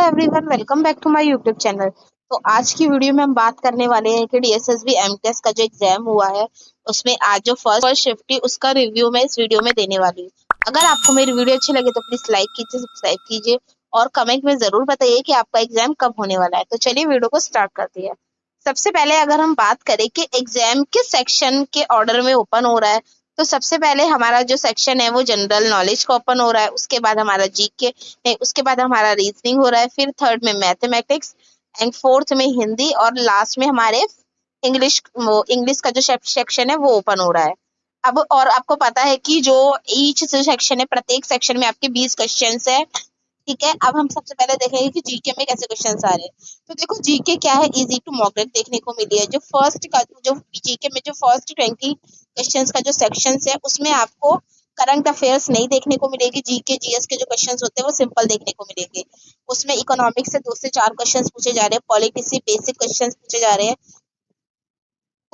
Everyone, welcome back to my YouTube channel. तो आज की वीडियो में हम बात करने वाले हैं कि डीएसएसबी एमटीएस का जो एग्जाम हुआ है उसमें आज जो फर्स्ट शिफ्ट थी उसका रिव्यू मैं इस वीडियो में देने वाली हूँ। अगर आपको मेरी वीडियो अच्छी लगे तो प्लीज लाइक कीजिए, सब्सक्राइब कीजिए और कमेंट में जरूर बताइए कि आपका एग्जाम कब होने वाला है। तो चलिए वीडियो को स्टार्ट करते हैं। सबसे पहले अगर हम बात करें कि एग्जाम किस सेक्शन के ऑर्डर में ओपन हो रहा है, तो सबसे पहले हमारा जो सेक्शन है वो जनरल नॉलेज का ओपन हो रहा है, उसके बाद हमारा जीके है, उसके बाद हमारा रीजनिंग हो रहा है, फिर थर्ड में मैथमेटिक्स एंड फोर्थ में हिंदी और लास्ट में हमारे इंग्लिश का जो सेक्शन है वो ओपन हो रहा है। अब और आपको पता है कि जो ईच सेक्शन है, प्रत्येक सेक्शन में आपके 20 क्वेश्चंस है। ठीक है, अब हम सबसे पहले देखेंगे कि जीके में कैसे क्वेश्चंस आ रहे हैं। तो देखो जीके क्या है, इजी टू मॉडरेट देखने को मिली है। जो जीके में जो फर्स्ट 20 क्वेश्चंस का जो सेक्शंस है उसमें आपको करंट अफेयर्स नहीं देखने को मिलेगी। जीके जीएस के जो क्वेश्चंस होते हैं वो सिंपल देखने को मिलेंगे। उसमें इकोनॉमिक्स से 2 से 4 क्वेश्चंस पूछे जा रहे हैं, पॉलिटिक्स से बेसिक क्वेश्चंस पूछे जा रहे हैं,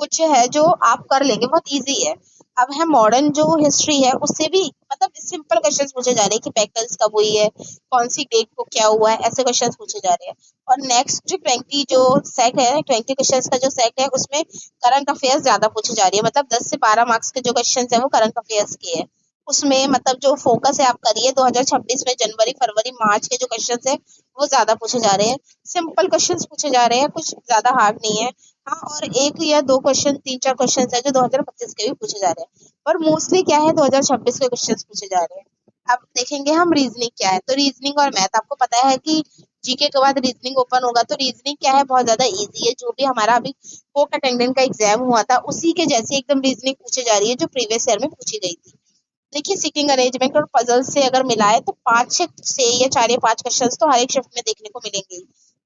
कुछ है जो आप कर लेंगे, बहुत इजी है। अब है मॉडर्न जो हिस्ट्री है उससे भी मतलब सिंपल क्वेश्चंस पूछे जा रहे हैं कि बैटल्स कब हुई है, कौन सी डेट को क्या हुआ है, ऐसे क्वेश्चंस पूछे जा रहे हैं। और नेक्स्ट जो 20 जो सेट है, 20 क्वेश्चंस का जो सेट है उसमें करंट अफेयर्स ज्यादा पूछे जा रही है। मतलब 10 से 12 मार्क्स के जो क्वेश्चंस है वो करंट अफेयर्स के है। उसमें मतलब जो फोकस है आप करिए 2026 में जनवरी फरवरी मार्च के जो क्वेश्चंस है वो ज्यादा पूछे जा रहे हैं। सिंपल क्वेश्चंस पूछे जा रहे हैं, कुछ ज्यादा हार्ड नहीं है। हाँ, और 1 या 2 क्वेश्चन 3-4 क्वेश्चन है जो 2025 के भी पूछे जा रहे हैं, पर मोस्टली क्या है 2026 के क्वेश्चंस पूछे जा रहे हैं। अब देखेंगे हम रीजनिंग क्या है। तो रीजनिंग और मैथ आपको पता है कि जीके के बाद रीजनिंग ओपन होगा। तो रीजनिंग क्या है, बहुत ज्यादा इजी है। जो भी हमारा अभी कोर्ट अटेंडेंट का एग्जाम हुआ था उसी के जैसे एकदम रीजनिंग पूछे जा रही है जो प्रीवियस ईयर में पूछी गई थी। देखिए सिटिंग अरेंजमेंट और पजल से अगर मिलाए तो 5 या 4 या 5 क्वेश्चंस तो हर एक शिफ्ट में देखने को मिलेंगे।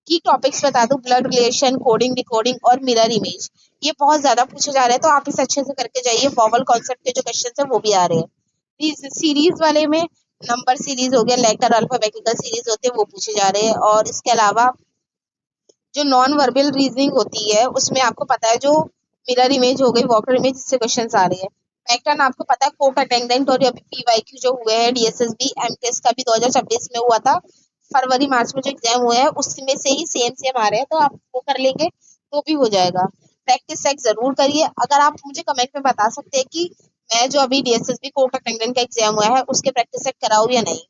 की टॉपिक्स बता दूं, ब्लड रिलेशन, कोडिंग डिकोडिंग और मिरर इमेज, ये बहुत ज्यादा पूछे जा रहे हैं। तो आप इसे अच्छे से करके जाइए। वॉवल कॉन्सेप्ट के जो क्वेश्चन है वो भी आ रहे हैं। इस सीरीज वाले में नंबर सीरीज हो गया, लेटर अल्फाबेटिकल सीरीज होते हैं वो पूछे जा रहे हैं। और इसके अलावा जो नॉन वर्बल रीजनिंग होती है उसमें आपको पता है जो मिरर इमेज हो गई, वॉकर इमेज, इससे क्वेश्चंस आ रहे हैं। पैटर्न आपको पता है, कोर्ट अटेंडेंट और अभी पीवाईक्यू जो हुए हैं डीएसएसबी एमटीएस का भी 2026 में हुआ था, फरवरी मार्च में जो एग्जाम हुए हैं उसमें से ही सेम आ रहे हैं। तो आप वो कर लेंगे तो भी हो जाएगा। प्रैक्टिस सेट जरूर करिए। अगर आप मुझे कमेंट में बता सकते हैं कि मैं जो अभी डीएसएसबी कोर्ट अटेंडेंट का एग्जाम हुआ है उसके प्रैक्टिस सेट कराऊं या नहीं।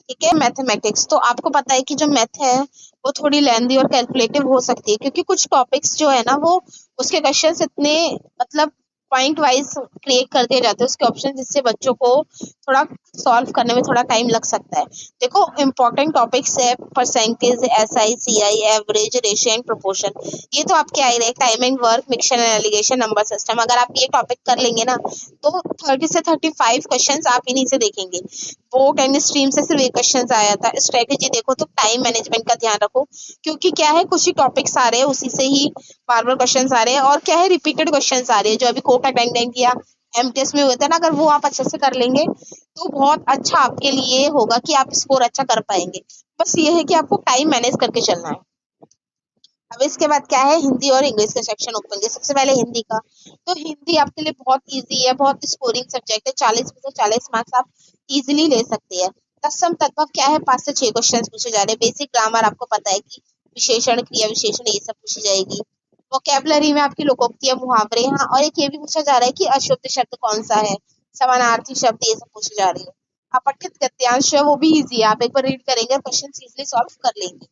ठीक है, मैथमेटिक्स तो आपको पता है कि जो मैथ है वो थोड़ी लेंदी और कैलकुलेटिव हो सकती है, क्योंकि कुछ टॉपिक्स जो है ना वो उसके क्वेश्चंस इतने मतलब पॉइंट वाइज क्रिएट कर दिए जाते हैं उसके ऑप्शन, जिससे बच्चों को थोड़ा सॉल्व करने में थोड़ा टाइम लग सकता है। देखो इंपॉर्टेंट टॉपिक्स है percentage, SI, CI, average, ratio and proportion, ये तो आपके आ ही रहे। Time and work, mixture and allegation, number system, अगर आप ये टॉपिक कर लेंगे ना तो 30 से 35 क्वेश्चंस आप इन्हीं से देखेंगे। बोर्ड एंड स्ट्रीम से सिर्फ एक क्वेश्चन आया था। स्ट्रेटेजी देखो तो टाइम मैनेजमेंट का ध्यान रखो, क्योंकि क्या है कुछ ही टॉपिक्स आ रहे हैं उसी से ही बार बार क्वेश्चन आ रहे हैं। और क्या है रिपीटेड क्वेश्चन आ रहे हैं जो अभी कोर्ट अटेंडेंट या एमटीएस में हुए थे ना, अगर वो आप अच्छे से कर लेंगे तो बहुत अच्छा आपके लिए होगा कि आप स्कोर अच्छा कर पाएंगे। बस ये है कि आपको टाइम मैनेज करके चलना है। अब इसके बाद क्या है, हिंदी और इंग्लिश का सेक्शन ओपन किया। सबसे पहले हिंदी का, तो हिंदी आपके लिए बहुत इजी है, बहुत स्कोरिंग सब्जेक्ट है। 40 में से 40 मार्क्स आप इजीली ले सकते हैं। तत्सम तद्भव क्या है, 5 से 6 क्वेश्चन पूछे जा रहे हैं। बेसिक ग्रामर आपको पता है कि विशेषण, क्रिया विशेषण, ये सब पूछी जाएगी। वोकेबलरी में आपकी लोकोक्तियां, मुहावरे, हाँ, और एक ये भी पूछा जा रहा है कि अशुद्ध शब्द कौन सा है, समानार्थी शब्द, ये सब पूछे जा रही है। अपठित गद्यांश है वो भी इजी है, आप एक बार रीड करेंगे क्वेश्चन इजीली सॉल्व कर लेंगे।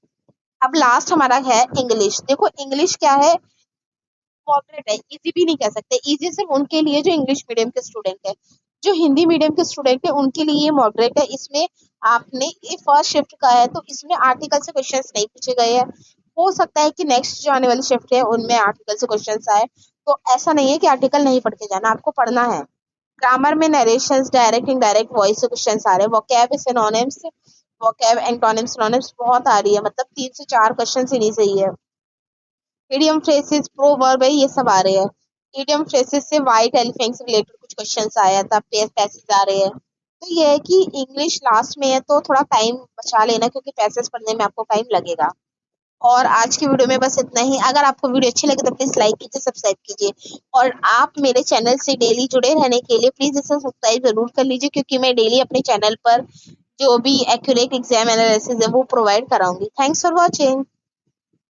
अब लास्ट हमारा है इंग्लिश। देखो इंग्लिश क्या है, मॉडरेट है, इजी भी नहीं कह सकते। इजी सिर्फ उनके लिए जो इंग्लिश मीडियम के स्टूडेंट है। जो हिंदी मीडियम के स्टूडेंट है उनके लिए ये मॉडरेट है। इसमें आपने ये फर्स्ट शिफ्ट का है तो इसमें आर्टिकल से क्वेश्चंस नहीं पूछे गए हैं। हो सकता है कि नेक्स्ट जो आने वाली शिफ्ट है उनमें आर्टिकल से क्वेश्चंस आए, तो ऐसा नहीं है कि आर्टिकल नहीं पढ़ के जाना, आपको पढ़ना है। ग्रामर में नरेशंस, डायरेक्ट इनडायरेक्ट वॉइस से क्वेश्चंस आ रहे हैं। Vocab, synonyms, vocab, antonyms, synonyms बहुत आ रही है, मतलब 3 से 4 क्वेश्चंस इन्हीं से ही है। इडियम फ्रेसेस, प्रोवर्ब है, ये सब आ रहे हैं। इडियम फ्रेसेस से व्हाइट एलिफेंट से रिलेटेड कुछ क्वेश्चंस आया था, पैसेज आ रहे हैं। तो ये है कि इंग्लिश लास्ट में है तो थोड़ा टाइम बचा लेना, क्योंकि पैसेज पढ़ने में आपको टाइम लगेगा। और आज की वीडियो में बस इतना ही। अगर आपको वीडियो अच्छी लगे तो प्लीज लाइक कीजिए, सब्सक्राइब कीजिए, और आप मेरे चैनल से डेली जुड़े रहने के लिए प्लीज इसे सब्सक्राइब जरूर कर लीजिए, क्योंकि मैं डेली अपने चैनल पर जो भी एक्यूरेट एग्जाम एनालिसिस है वो प्रोवाइड कराऊंगी। Thanks for watching.